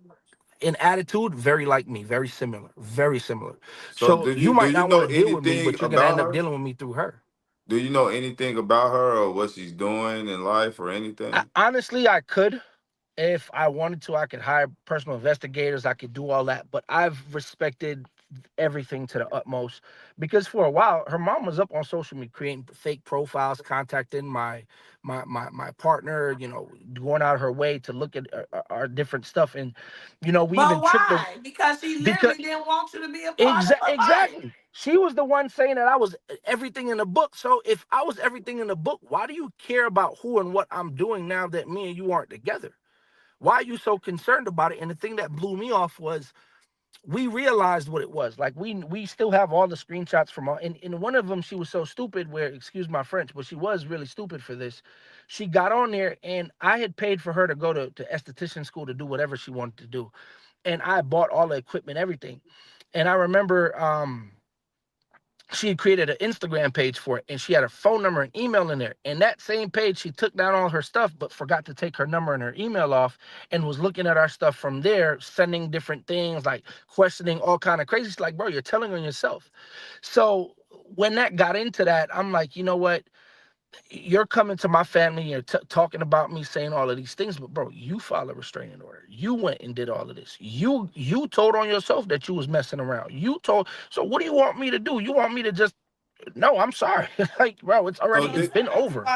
in attitude very like me, very similar, very similar. So So do you you might not want know to deal with me, anything but you're going to about end up her? dealing with me through her. Do you know anything about her or what she's doing in life or anything? Honestly, I could. If I wanted to, I could hire personal investigators. I could do all that. But I've respected everything to the utmost because for a while, her mom was up on social media creating fake profiles, contacting my partner. Going out of her way to look at our different stuff, and we even But tricked her why? Because she because literally didn't want you to be a part of her life. exactly. She was the one saying that I was everything in the book. So if I was everything in the book, why do you care about who and what I'm doing now that me and you aren't together? Why are you so concerned about it? And the thing that blew me off was we realized what it was. Like we still have all the screenshots from all, and in one of them she was so stupid where, excuse my French, but she was really stupid for this. She got on there and I had paid for her to go to esthetician school to do whatever she wanted to do. And I bought all the equipment, everything. And I remember she had created an Instagram page for it, and she had her phone number and email in there. And that same page, she took down all her stuff, but forgot to take her number and her email off, and was looking at our stuff from there, sending different things, like questioning all kind of crazy. She's like, bro, you're telling on yourself. So when that got into that, I'm like, you know what? You're coming to my family, you're talking about me, saying all of these things, but bro, you filed a restraining order. You went and did all of this. You told on yourself that you was messing around. You told. So what do you want me to do? You want me to just no? I'm sorry. Like, bro, So it's did been over,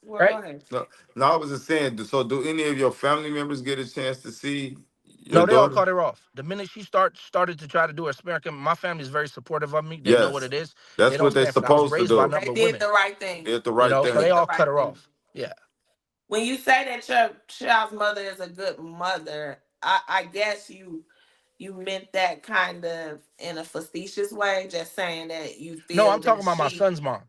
Well, go right? ahead. no, no, I was just saying. So do any of your family members get a chance to see your No, they all daughter? cut her off. The minute she started to try to do her smear campaign, my family is very supportive of me. They know what Yes, it is. They that's don't what they're stand for that. I was supposed to raised by a do. number They of did women, the right thing. Did the right so They they thing. did the all cut right her thing. off. Yeah. When you say that your child's mother is a good mother, I guess you meant that kind of in a facetious way, just saying that you No, feel I'm talking that about my she son's mom,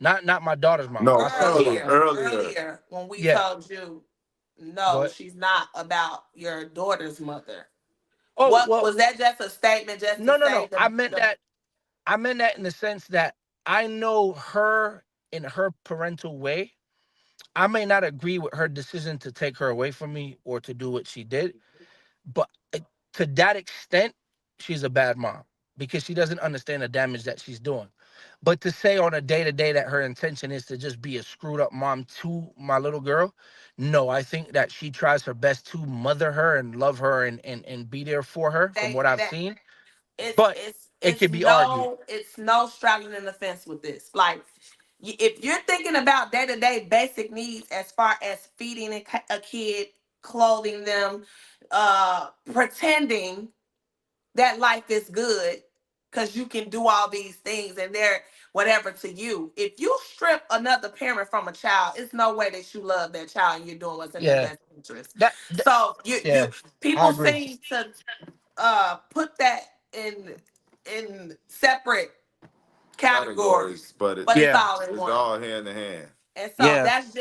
not my daughter's mom. No, My son's earlier, mom. earlier. earlier when we Yeah. told you Go no, ahead. she's not about your daughter's mother. Oh What well, was that? Just a statement, just to no, no, say no. the I meant that in the sense that I know her in her parental way. I may not agree with her decision to take her away from me or to do what she did, but to that extent, she's a bad mom because she doesn't understand the damage that she's doing. But to say on a day to day that her intention is to just be a screwed up mom to my little girl, no, I think that she tries her best to mother her and love her and be there for her from what I've that seen. it's But it's it it's could be argued. no it's no straddling the fence with this. Like if you're thinking about day to day basic needs as far as feeding a kid, clothing them, pretending that life is good because you can do all these things and they're whatever to you. If you strip another parent from a child, it's no way that you love that child and you're doing what's in their Yeah. best interest. That So you yeah, I people agree. seem to put that in separate categories, Categories, but but it's Yeah. all in it's one. all hand in hand. And so Yeah. that's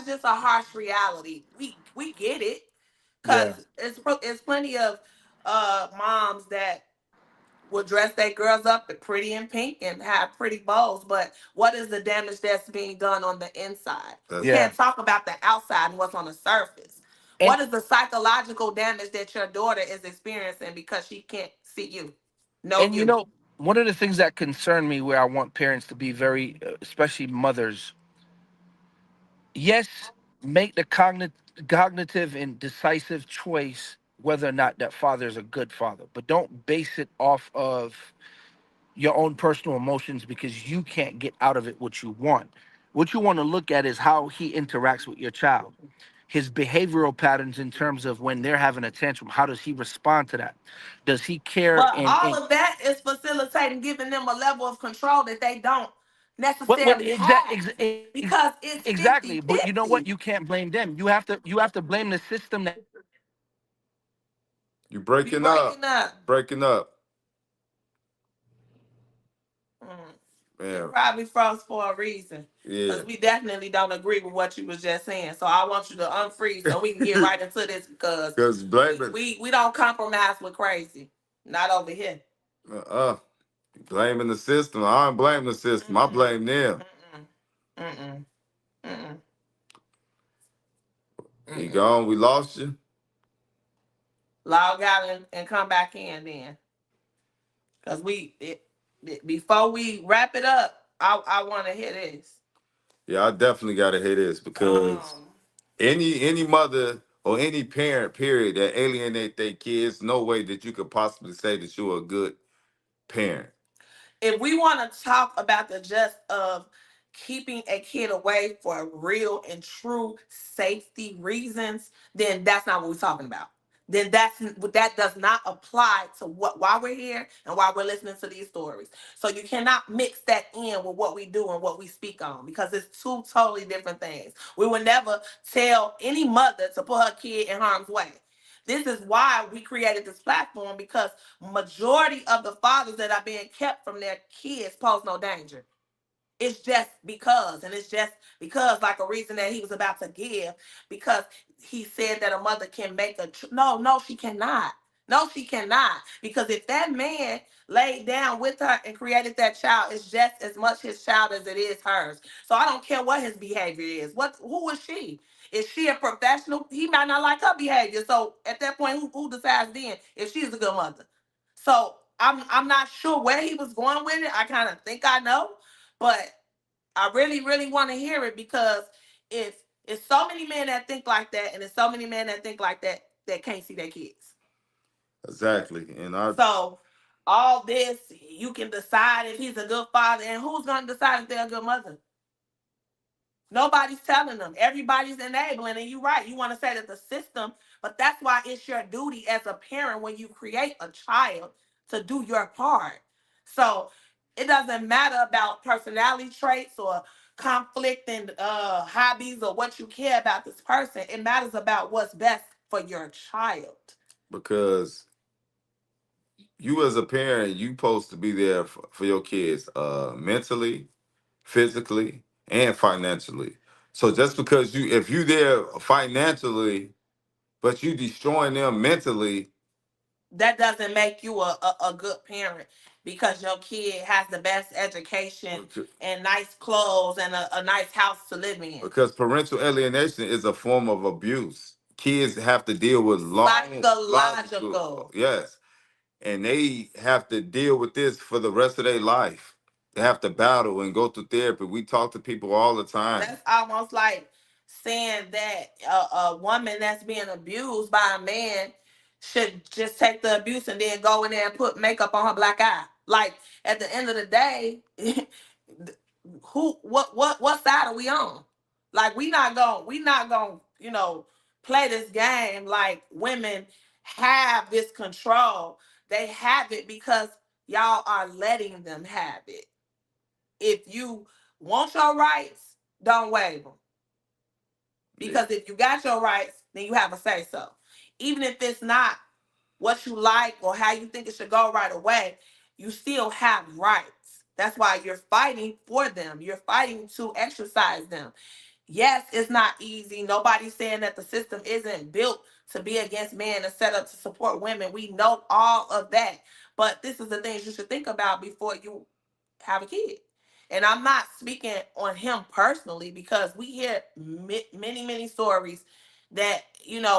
just a harsh reality. We get it Yeah. because it's plenty of moms that will dress their girls up in pretty and pink and have pretty bows, but what is the damage that's being done on the inside? We That's Yeah. can't talk about the outside and what's on the surface. And What is the psychological damage that your daughter is experiencing because she can't see you, know and you? one of the things that concern me where I want parents to be very especially mothers, yes, make the cognitive and decisive choice whether or not that father is a good father, but don't base it off of your own personal emotions because you can't get out of it what you want. What you want to look at is how he interacts with your child, his behavioral patterns in terms of when they're having a tantrum. How does he respond to that? Does he care? But all And of that is facilitating giving them a level of control that they don't what necessarily have because it's exactly? But you know what? You fifty-fifty. can't blame them. You have to blame the system that you You breaking up, breaking up. breaking up, Mm. It man. probably froze for a reason. Yeah, Because we definitely don't agree with what you was just saying. So I want you to unfreeze so we can get right into this because because we, blaming. we, we don't compromise with crazy. Not over here. Uh, Blaming the system. I don't blame the system. I blame them. Mm-mm. Mm-mm. You Mm-mm. gone. We lost you. Log out and come back in then. Because before we wrap it up, I want to hear this. Yeah, I definitely got to hear this because any mother or any parent, period, that alienate their kids, no way that you could possibly say that you're a good parent. If we want to talk about the just of keeping a kid away for real and true safety reasons, then that's not what we're talking about. Then that does not apply to why we're here and why we're listening to these stories. So you cannot mix that in with what we do and what we speak on because it's two totally different things. We would never tell any mother to put her kid in harm's way. This is why we created this platform because majority of the fathers that are being kept from their kids pose no danger. It's just because, and it's just because, like a reason that he was about to give, because he said that a mother can make no, she cannot. No, she cannot. Because if that man laid down with her and created that child, it's just as much his child as it is hers. So I don't care what his behavior is. Who is she? Is she a professional? He might not like her behavior. So at that point, who decides then if she's a good mother? So I'm not sure where he was going with it. I kind of think I know, but I really, really want to hear it because if it's so many men that think like that, and there's so many men that think like that that can't see their kids. Exactly. And I So all this, you can decide if he's a good father, and who's gonna decide if they're a good mother? Nobody's telling them. Everybody's enabling, and you're right. You want to say that the system, but that's why it's your duty as a parent when you create a child to do your part. So it doesn't matter about personality traits or conflict and hobbies or what you care about this person. It matters about what's best for your child. because you as a parent, you supposed to be there for your kids, mentally, physically, and financially. So just because if you there financially, but you destroying them mentally, That doesn't make you a good parent because your kid has the best education and nice clothes and a nice house to live in. Because parental alienation is a form of abuse. Kids have to deal with Psychological. Yes. And they have to deal with this for the rest of their life. They have to battle and go through therapy. We talk to people all the time. That's almost like saying that a woman that's being abused by a man should just take the abuse and then go in there and put makeup on her black eye. Like at the end of the day, what side are we on? Like we not going play this game like women have this control. They have it because y'all are letting them have it. If you want your rights, don't waive them. Because if you got your rights, then you have a say so. Even if it's not what you like or how you think it should go right away, you still have rights. That's why you're fighting for them. You're fighting to exercise them. Yes, it's not easy. Nobody's saying that the system isn't built to be against men and set up to support women. We know all of that. But this is the things you should think about before you have a kid. And I'm not speaking on him personally because we hear many, many stories that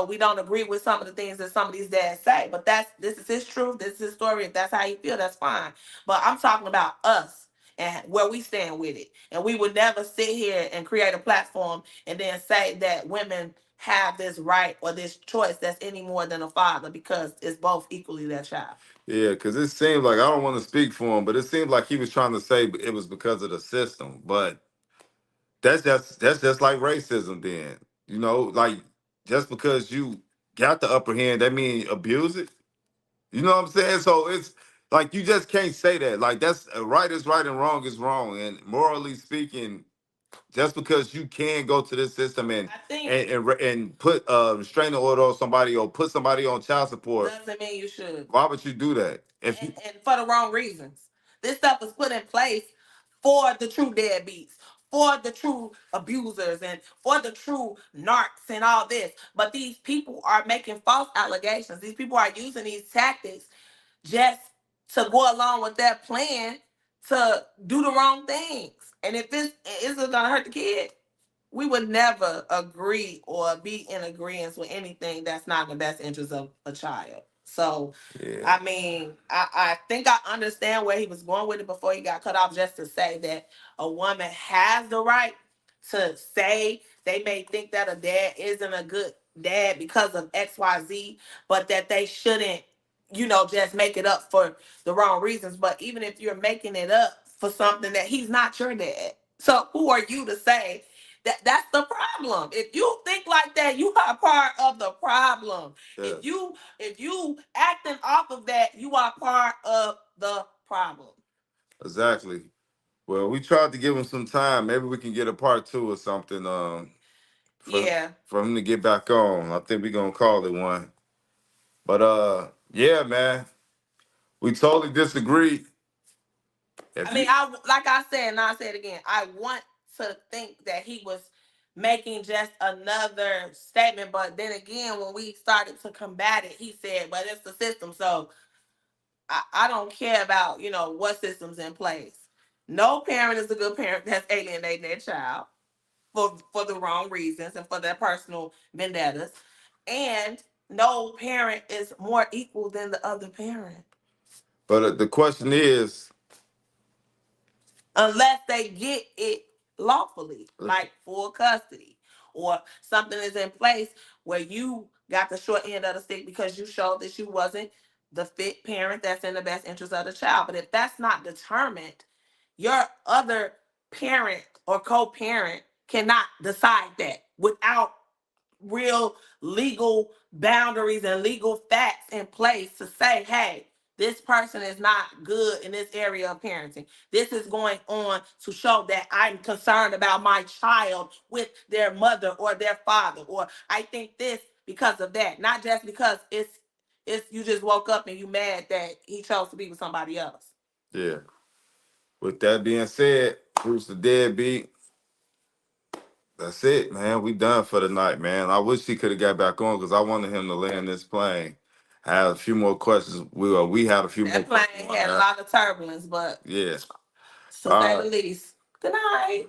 we don't agree with some of the things that some of these dads say. But this is his truth. This is his story. If that's how you feel, that's fine. But I'm talking about us and where we stand with it. And we would never sit here and create a platform and then say that women have this right or this choice that's any more than a father because it's both equally their child. Yeah, because it seemed like, I don't want to speak for him, but it seemed like he was trying to say it was because of the system. But that's just like racism then. Like just because you got the upper hand, that mean abuse it. You know what I'm saying? So it's like you just can't say that. Like that's right is right and wrong is wrong. And morally speaking, just because you can go to this system and I think and put a restraining order on somebody or put somebody on child support, doesn't mean you should. why would you do that? And for the wrong reasons. This stuff was put in place for the true deadbeats, for the true abusers, and for the true narcs and all this. But these people are making false allegations. These people are using these tactics just to go along with that plan to do the wrong things. And if it's gonna hurt the kid, we would never agree or be in agreement with anything that's not in the best interest of a child. So, Yeah. I mean, I think I understand where he was going with it before he got cut off, just to say that a woman has the right to say they may think that a dad isn't a good dad because of XYZ, but that they shouldn't, just make it up for the wrong reasons. But even if you're making it up for something that he's not your dad, so who are you to say that's the problem? If you think like that, you are part of the problem. Yeah. If you acting off of that, you are part of the problem. Exactly. Well, we tried to give him some time. Maybe we can get a part two or something. Yeah. For him to get back on. I think we're gonna call it one. But yeah, man, we totally disagree. If I mean, you, like I said, and I say it again, I want to think that he was making just another statement, but then again, when we started to combat it, he said, "But it's the system." So I don't care about what system's in place. No parent is a good parent that's alienating their child for the wrong reasons and for their personal vendettas, and no parent is more equal than the other parent but the question is, unless they get it lawfully, like full custody, or something is in place where you got the short end of the stick because you showed that you wasn't the fit parent that's in the best interest of the child. But if that's not determined, your other parent or co-parent cannot decide that without real legal boundaries and legal facts in place to say, hey, this person is not good in this area of parenting. This is going on to show that I'm concerned about my child with their mother or their father, or I think this because of that, not just because it's you just woke up and you mad that he chose to be with somebody else. yeah. With that being said, who's the deadbeat? That's it, man. We done for the night, man. I wish he could have got back on because I wanted him to land this plane. I had a few more questions. We had a few more That plane questions. had a lot of turbulence, but Yeah. to All say the right. least. Good night.